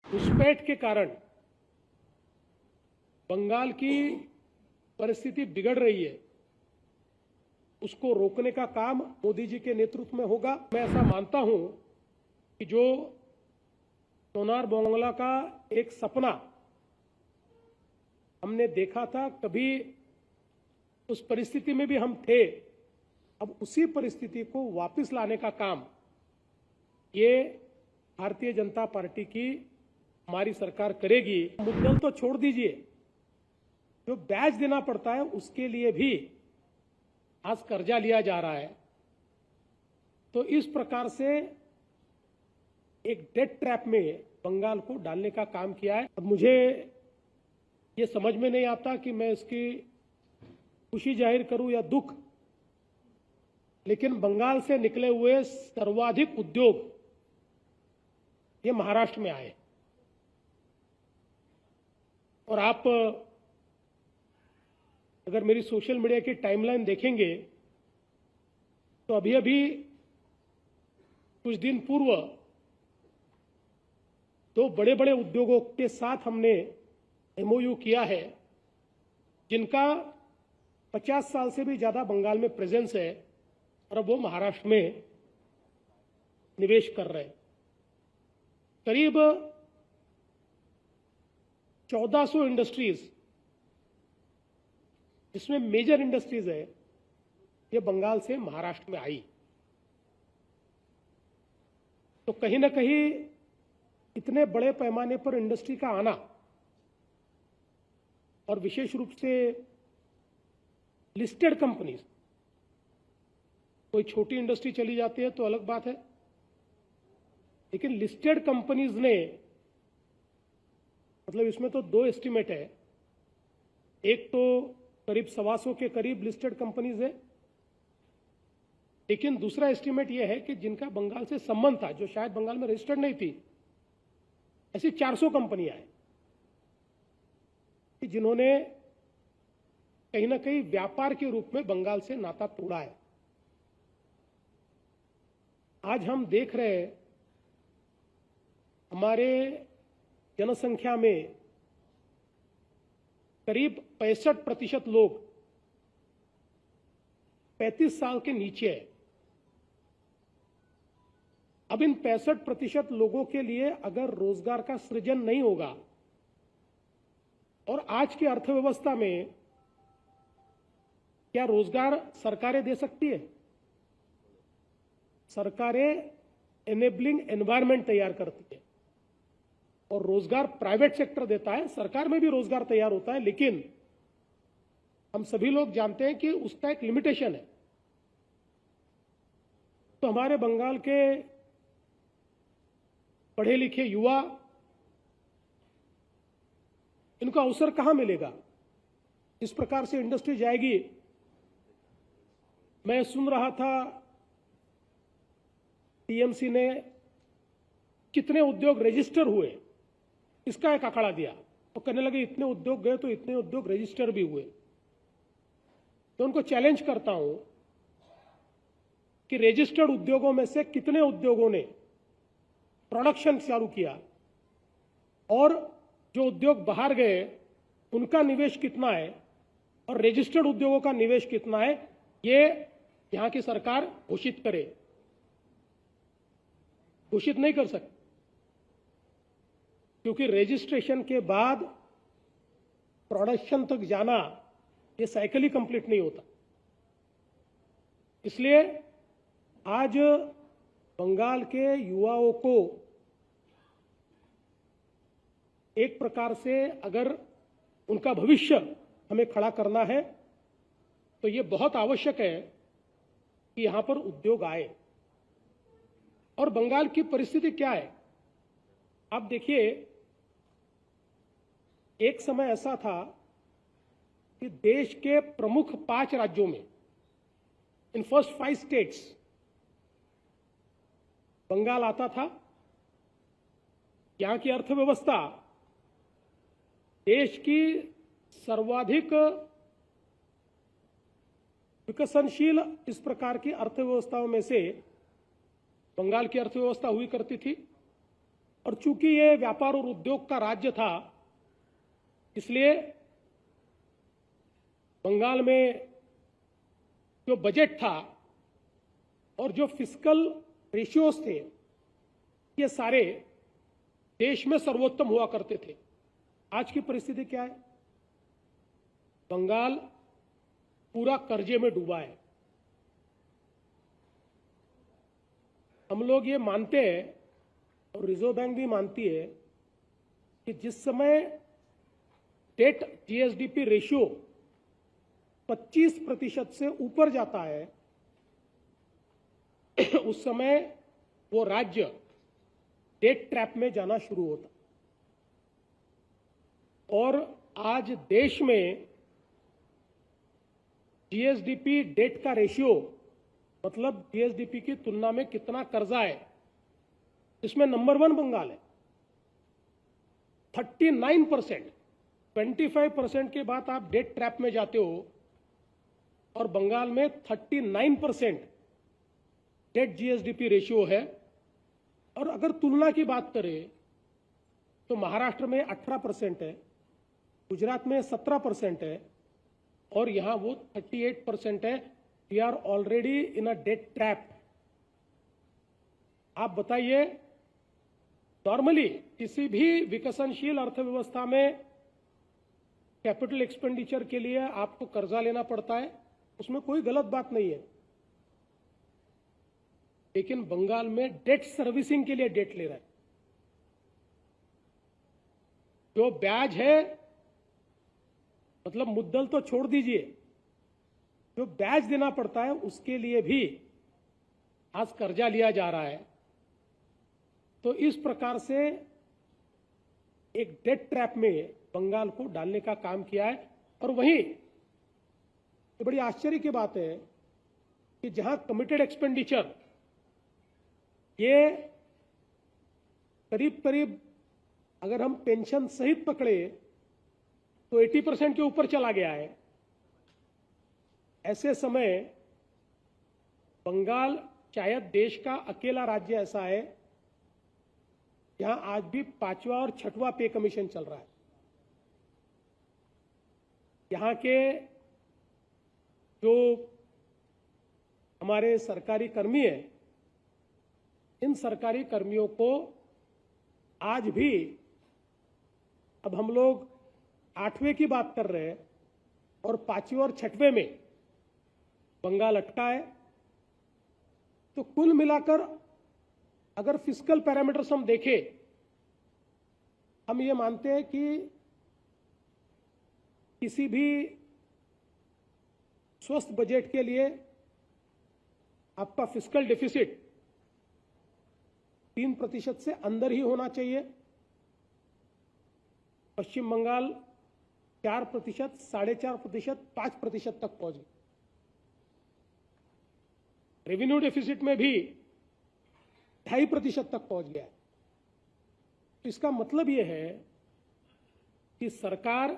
घुसपैठ के कारण बंगाल की परिस्थिति बिगड़ रही है, उसको रोकने का काम मोदी जी के नेतृत्व में होगा। मैं ऐसा मानता हूं कि जो सोनार बांग्ला का एक सपना हमने देखा था, कभी उस परिस्थिति में भी हम थे, अब उसी परिस्थिति को वापस लाने का काम ये भारतीय जनता पार्टी की हमारी सरकार करेगी। मुद्दल तो छोड़ दीजिए, जो ब्याज देना पड़ता है उसके लिए भी आज कर्जा लिया जा रहा है। तो इस प्रकार से एक डेट ट्रैप में बंगाल को डालने का काम किया है। अब मुझे ये समझ में नहीं आता कि मैं इसकी खुशी जाहिर करूं या दुख, लेकिन बंगाल से निकले हुए सर्वाधिक उद्योग ये महाराष्ट्र में आए। और आप अगर मेरी सोशल मीडिया की टाइमलाइन देखेंगे तो अभी अभी कुछ दिन पूर्व दो बड़े बड़े उद्योगों के साथ हमने एमओयू किया है, जिनका 50 साल से भी ज्यादा बंगाल में प्रेजेंस है, और अब वो महाराष्ट्र में निवेश कर रहे हैं। करीब 1400 इंडस्ट्रीज, जिसमें मेजर इंडस्ट्रीज है, ये बंगाल से महाराष्ट्र में आई। तो कहीं ना कहीं इतने बड़े पैमाने पर इंडस्ट्री का आना, और विशेष रूप से लिस्टेड कंपनीज, कोई छोटी इंडस्ट्री चली जाती है तो अलग बात है, लेकिन लिस्टेड कंपनीज ने, मतलब इसमें तो दो एस्टीमेट है, एक तो करीब 125 के करीब लिस्टेड कंपनीज है, लेकिन दूसरा एस्टीमेट यह है कि जिनका बंगाल से संबंध था, जो शायद बंगाल में रजिस्टर्ड नहीं थी, ऐसी 400 कंपनियां हैं जिन्होंने कहीं ना कहीं व्यापार के रूप में बंगाल से नाता तोड़ा है। आज हम देख रहे हैं हमारे जनसंख्या में करीब 65% लोग 35 साल के नीचे है। अब इन 65% लोगों के लिए अगर रोजगार का सृजन नहीं होगा, और आज की अर्थव्यवस्था में क्या रोजगार सरकारें दे सकती है? सरकारें एनेबलिंग एनवायरनमेंट तैयार करती है और रोजगार प्राइवेट सेक्टर देता है। सरकार में भी रोजगार तैयार होता है, लेकिन हम सभी लोग जानते हैं कि उसका एक लिमिटेशन है। तो हमारे बंगाल के पढ़े लिखे युवा, इनको अवसर कहां मिलेगा? इस प्रकार से इंडस्ट्री जाएगी। मैं सुन रहा था टीएमसी ने कितने उद्योग रजिस्टर हुए, इसका एक आंकड़ा दिया, तो कहने लगे इतने उद्योग गए तो इतने उद्योग रजिस्टर भी हुए। तो उनको चैलेंज करता हूं कि रजिस्टर्ड उद्योगों में से कितने उद्योगों ने प्रोडक्शन चालू किया, और जो उद्योग बाहर गए उनका निवेश कितना है, और रजिस्टर्ड उद्योगों का निवेश कितना है, ये यहां की सरकार घोषित करे। घोषित नहीं कर सकती, क्योंकि रजिस्ट्रेशन के बाद प्रोडक्शन तक जाना ये साइकिल ही कंप्लीट नहीं होता। इसलिए आज बंगाल के युवाओं को एक प्रकार से अगर उनका भविष्य हमें खड़ा करना है, तो ये बहुत आवश्यक है कि यहां पर उद्योग आए। और बंगाल की परिस्थिति क्या है, आप देखिए, एक समय ऐसा था कि देश के प्रमुख 5 राज्यों में, इन फर्स्ट 5 स्टेट्स, बंगाल आता था। यहां की अर्थव्यवस्था देश की सर्वाधिक विकसनशील इस प्रकार की अर्थव्यवस्थाओं में से बंगाल की अर्थव्यवस्था हुई करती थी, और चूंकि ये व्यापार और उद्योग का राज्य था, इसलिए बंगाल में जो बजट था और जो फिस्कल रेशियोज थे, ये सारे देश में सर्वोत्तम हुआ करते थे। आज की परिस्थिति क्या है? बंगाल पूरा कर्जे में डूबा है। हम लोग ये मानते हैं और रिजर्व बैंक भी मानती है कि जिस समय डेट जीएसडीपी रेशियो 25% से ऊपर जाता है, उस समय वो राज्य डेट ट्रैप में जाना शुरू होता। और आज देश में जीएसडीपी डेट का रेशियो, मतलब जीएसडीपी की तुलना में कितना कर्जा है, इसमें नंबर 1 बंगाल है। 39%, 25% के बाद आप डेट ट्रैप में जाते हो और बंगाल में 39% डेट जीएसडीपी रेशियो है। और अगर तुलना की बात करें तो महाराष्ट्र में 18% है, गुजरात में 17% है और यहां वो 38% है। We are already in a debt trap. आप बताइए, नॉर्मली किसी भी विकसनशील अर्थव्यवस्था में कैपिटल एक्सपेंडिचर के लिए आपको कर्जा लेना पड़ता है, उसमें कोई गलत बात नहीं है। लेकिन बंगाल में डेट सर्विसिंग के लिए डेट ले रहा है। जो ब्याज है, मतलब मुद्दल तो छोड़ दीजिए, जो ब्याज देना पड़ता है उसके लिए भी आज कर्जा लिया जा रहा है। तो इस प्रकार से एक डेट ट्रैप में बंगाल को डालने का काम किया है। और वहीं तो बड़ी आश्चर्य की बात है कि जहां कमिटेड एक्सपेंडिचर ये करीब करीब, अगर हम पेंशन सहित पकड़े तो 80% के ऊपर चला गया है, ऐसे समय बंगाल शायद देश का अकेला राज्य ऐसा है जहां आज भी 5वां और 6वां पे कमीशन चल रहा है। यहां के जो हमारे सरकारी कर्मी हैं, इन सरकारी कर्मियों को आज भी, अब हम लोग 8वें की बात कर रहे हैं और 5वें और 6वें में बंगाल अटका है। तो कुल मिलाकर अगर फिस्कल पैरामीटर्स हम देखें, हम ये मानते हैं कि किसी भी स्वस्थ बजट के लिए आपका फिस्कल डेफिसिट 3% से अंदर ही होना चाहिए। पश्चिम बंगाल 4%, 4.5%, 5% तक पहुंच गई। रेवेन्यू डेफिसिट में भी 2.5% तक पहुंच गया है। तो इसका मतलब यह है कि सरकार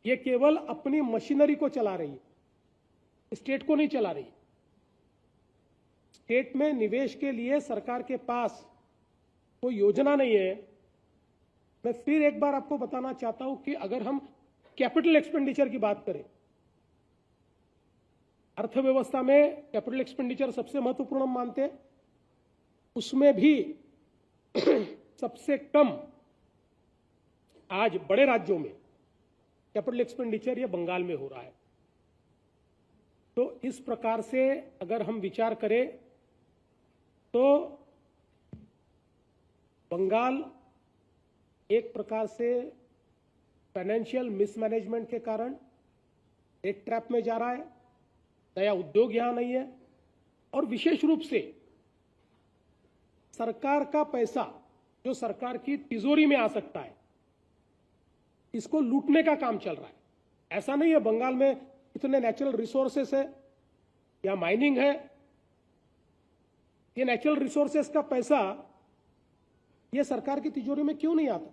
ये केवल अपनी मशीनरी को चला रही है, स्टेट को नहीं चला रही। स्टेट में निवेश के लिए सरकार के पास कोई योजना नहीं है। मैं फिर एक बार आपको बताना चाहता हूं कि अगर हम कैपिटल एक्सपेंडिचर की बात करें, अर्थव्यवस्था में कैपिटल एक्सपेंडिचर सबसे महत्वपूर्ण हम मानते हैं, उसमें भी सबसे कम आज बड़े राज्यों में कैपिटल एक्सपेंडिचर ये बंगाल में हो रहा है। तो इस प्रकार से अगर हम विचार करें तो बंगाल एक प्रकार से फाइनेंशियल मिसमैनेजमेंट के कारण डेट ट्रैप में जा रहा है। नया उद्योग यहां नहीं है और विशेष रूप से सरकार का पैसा जो सरकार की तिजोरी में आ सकता है, इसको लूटने का काम चल रहा है। ऐसा नहीं है बंगाल में इतने नेचुरल रिसोर्सेस है या माइनिंग है, ये नेचुरल रिसोर्सेस का पैसा ये सरकार की तिजोरी में क्यों नहीं आता?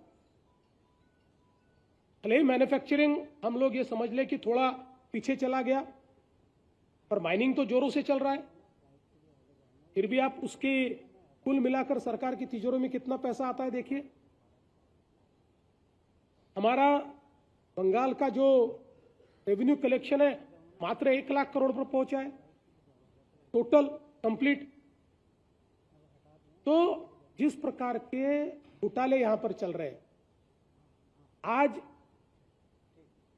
भले मैन्युफैक्चरिंग हम लोग ये समझ ले कि थोड़ा पीछे चला गया, पर माइनिंग तो जोरों से चल रहा है। फिर भी आप उसकी कुल मिलाकर सरकार की तिजोरी में कितना पैसा आता है देखिए। हमारा बंगाल का जो रेवेन्यू कलेक्शन है मात्र 1 लाख करोड़ पर पहुंचा है टोटल कंप्लीट। तो जिस प्रकार के घोटाले यहां पर चल रहे हैं, आज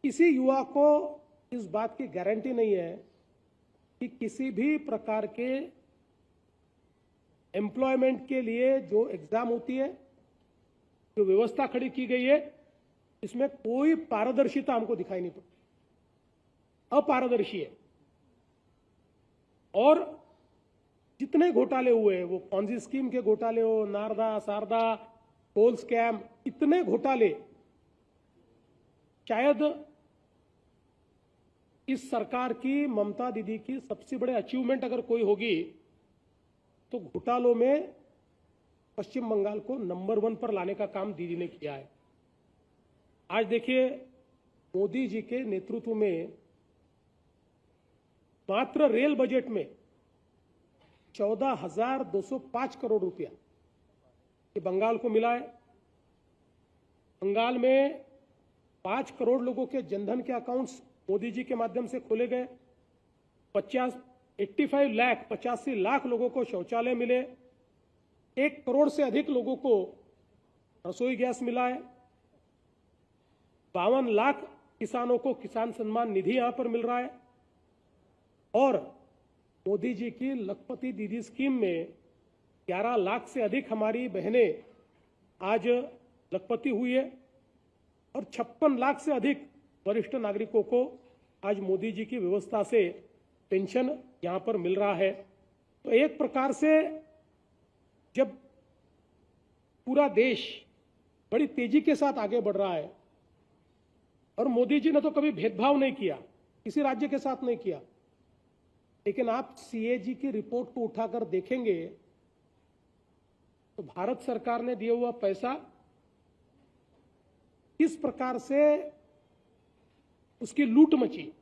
किसी युवा को इस बात की गारंटी नहीं है कि किसी भी प्रकार के एम्प्लॉयमेंट के लिए जो एग्जाम होती है, जो व्यवस्था खड़ी की गई है, इसमें कोई पारदर्शिता हमको दिखाई नहीं पड़ती, अपारदर्शी है। और जितने घोटाले हुए, वो पॉन्जी स्कीम के घोटाले हो, नारदा सारदा कोल स्कैम, इतने घोटाले, शायद इस सरकार की, ममता दीदी की सबसे बड़े अचीवमेंट अगर कोई होगी तो घोटालों में पश्चिम बंगाल को नंबर 1 पर लाने का काम दीदी ने किया है। आज देखिए, मोदी जी के नेतृत्व में मात्र रेल बजट में 14,205 करोड़ रुपया ये बंगाल को मिला है। बंगाल में 5 करोड़ लोगों के जनधन के अकाउंट्स मोदी जी के माध्यम से खोले गए। 85 लाख लोगों को शौचालय मिले। 1 करोड़ से अधिक लोगों को रसोई गैस मिला है। 52 लाख किसानों को किसान सम्मान निधि यहां पर मिल रहा है। और मोदी जी की लखपति दीदी स्कीम में 11 लाख से अधिक हमारी बहनें आज लखपति हुई है। और 56 लाख से अधिक वरिष्ठ नागरिकों को आज मोदी जी की व्यवस्था से पेंशन यहां पर मिल रहा है। तो एक प्रकार से जब पूरा देश बड़ी तेजी के साथ आगे बढ़ रहा है, और मोदी जी ने तो कभी भेदभाव नहीं किया, किसी राज्य के साथ नहीं किया, लेकिन आप सीएजी की रिपोर्ट को उठाकर देखेंगे तो भारत सरकार ने दिया हुआ पैसा किस प्रकार से उसकी लूट मची,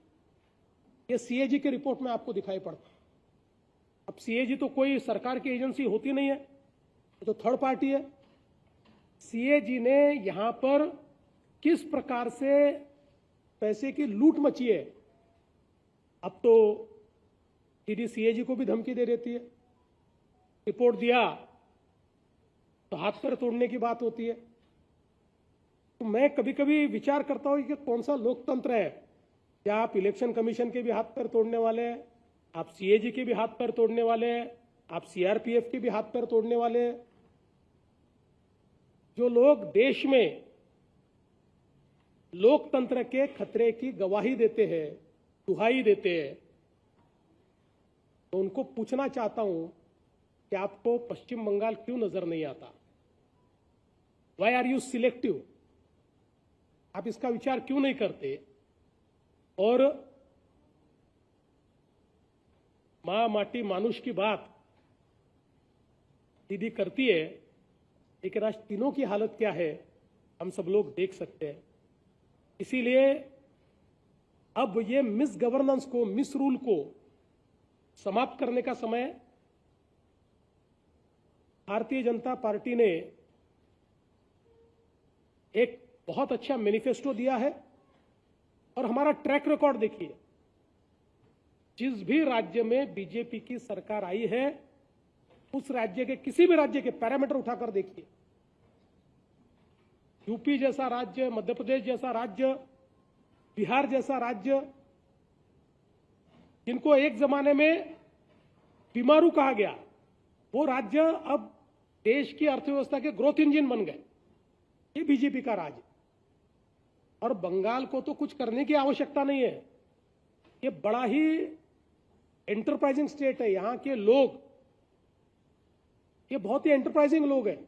ये सीएजी की रिपोर्ट में आपको दिखाई पड़ता है। अब सीएजी तो कोई सरकार की एजेंसी होती नहीं है, तो थर्ड पार्टी है। सीएजी ने यहां पर किस प्रकार से पैसे की लूट मची है, अब तो ईडी सीएजी को भी धमकी दे देती है। रिपोर्ट दिया तो हाथ पैर तोड़ने की बात होती है। तो मैं कभी कभी विचार करता हूं कि कौन सा लोकतंत्र है। क्या आप इलेक्शन कमीशन के भी हाथ पैर तोड़ने वाले हैं, आप सीएजी के भी हाथ पैर तोड़ने वाले हैं, आप सीआरपीएफ के भी हाथ पैर तोड़ने वाले हैं। जो लोग देश में लोकतंत्र के खतरे की गवाही देते हैं, दुहाई देते हैं, तो उनको पूछना चाहता हूं कि आपको पश्चिम बंगाल क्यों नजर नहीं आता? Why are you selective? आप इसका विचार क्यों नहीं करते? और मां माटी मानुष की बात दीदी करती है, लेकिन आज तीनों की हालत क्या है हम सब लोग देख सकते हैं। इसीलिए अब ये मिस गवर्नेंस को, मिस रूल को समाप्त करने का समय है। भारतीय जनता पार्टी ने एक बहुत अच्छा मैनिफेस्टो दिया है, और हमारा ट्रैक रिकॉर्ड देखिए। जिस भी राज्य में बीजेपी की सरकार आई है, उस राज्य के, किसी भी राज्य के पैरामीटर उठाकर देखिए। यूपी जैसा राज्य, मध्य प्रदेश जैसा राज्य, बिहार जैसा राज्य, जिनको एक जमाने में बीमारू कहा गया, वो राज्य अब देश की अर्थव्यवस्था के ग्रोथ इंजन बन गए। ये बीजेपी का राज है। और बंगाल को तो कुछ करने की आवश्यकता नहीं है। ये बड़ा ही एंटरप्राइजिंग स्टेट है। यहाँ के लोग, ये बहुत ही एंटरप्राइजिंग लोग हैं।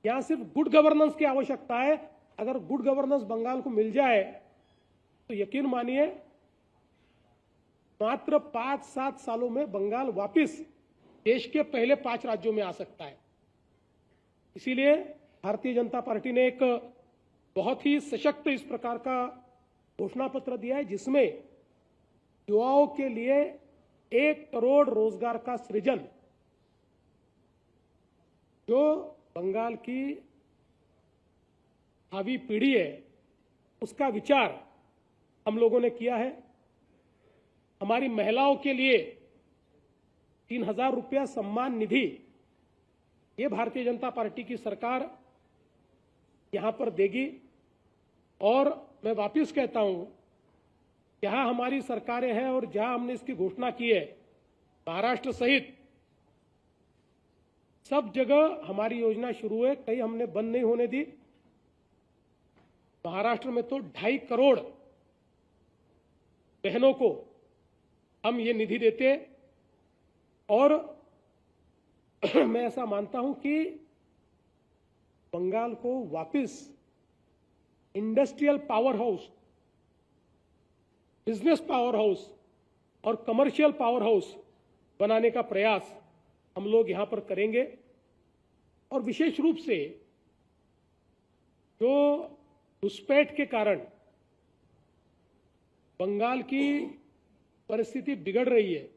यहाँ सिर्फ गुड गवर्नेंस की आवश्यकता है। अगर गुड गवर्नेंस बंगाल को मिल जाए तो यकीन मानिए, मात्र 5-7 सालों में बंगाल वापस देश के पहले 5 राज्यों में आ सकता है। इसीलिए भारतीय जनता पार्टी ने एक बहुत ही सशक्त इस प्रकार का घोषणा पत्र दिया है, जिसमें युवाओं के लिए 1 करोड़ रोजगार का सृजन, जो बंगाल की भावी पीढ़ी है उसका विचार हम लोगों ने किया है। हमारी महिलाओं के लिए 3,000 रुपया सम्मान निधि ये भारतीय जनता पार्टी की सरकार यहां पर देगी। और मैं वापस कहता हूं, जहां हमारी सरकारें हैं और जहां हमने इसकी घोषणा की है, महाराष्ट्र सहित सब जगह हमारी योजना शुरू है, कहीं हमने बंद नहीं होने दी। महाराष्ट्र में तो 2.5 करोड़ बहनों को हम ये निधि देते। और मैं ऐसा मानता हूं कि बंगाल को वापस industrial power house, business power house और कमर्शियल पावर हाउस बनाने का प्रयास हम लोग यहां पर करेंगे। और विशेष रूप से जो घुसपैठ के कारण बंगाल की परिस्थिति बिगड़ रही है,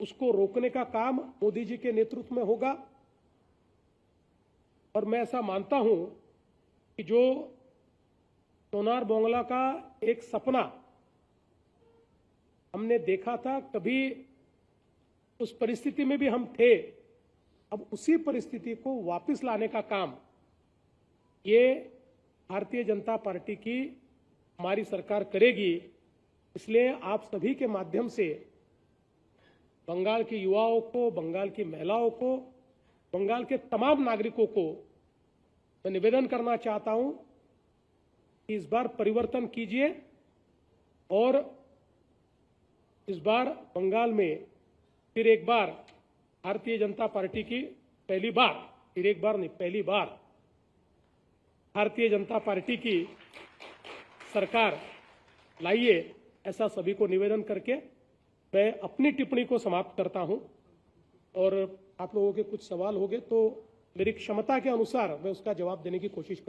उसको रोकने का काम मोदी जी के नेतृत्व में होगा। और मैं ऐसा मानता हूं कि जो सोनार बांग्ला का एक सपना हमने देखा था, कभी उस परिस्थिति में भी हम थे, अब उसी परिस्थिति को वापस लाने का काम ये भारतीय जनता पार्टी की हमारी सरकार करेगी। इसलिए आप सभी के माध्यम से बंगाल के युवाओं को, बंगाल की महिलाओं को, बंगाल के तमाम नागरिकों को मैं निवेदन करना चाहता हूं कि इस बार परिवर्तन कीजिए और इस बार बंगाल में फिर एक बार भारतीय जनता पार्टी की पहली बार, फिर एक बार नहीं, पहली बार भारतीय जनता पार्टी की सरकार लाइए, ऐसा सभी को निवेदन करके मैं अपनी टिप्पणी को समाप्त करता हूं। और आप लोगों के कुछ सवाल होंगे तो मेरी क्षमता के अनुसार मैं उसका जवाब देने की कोशिश करूंगा।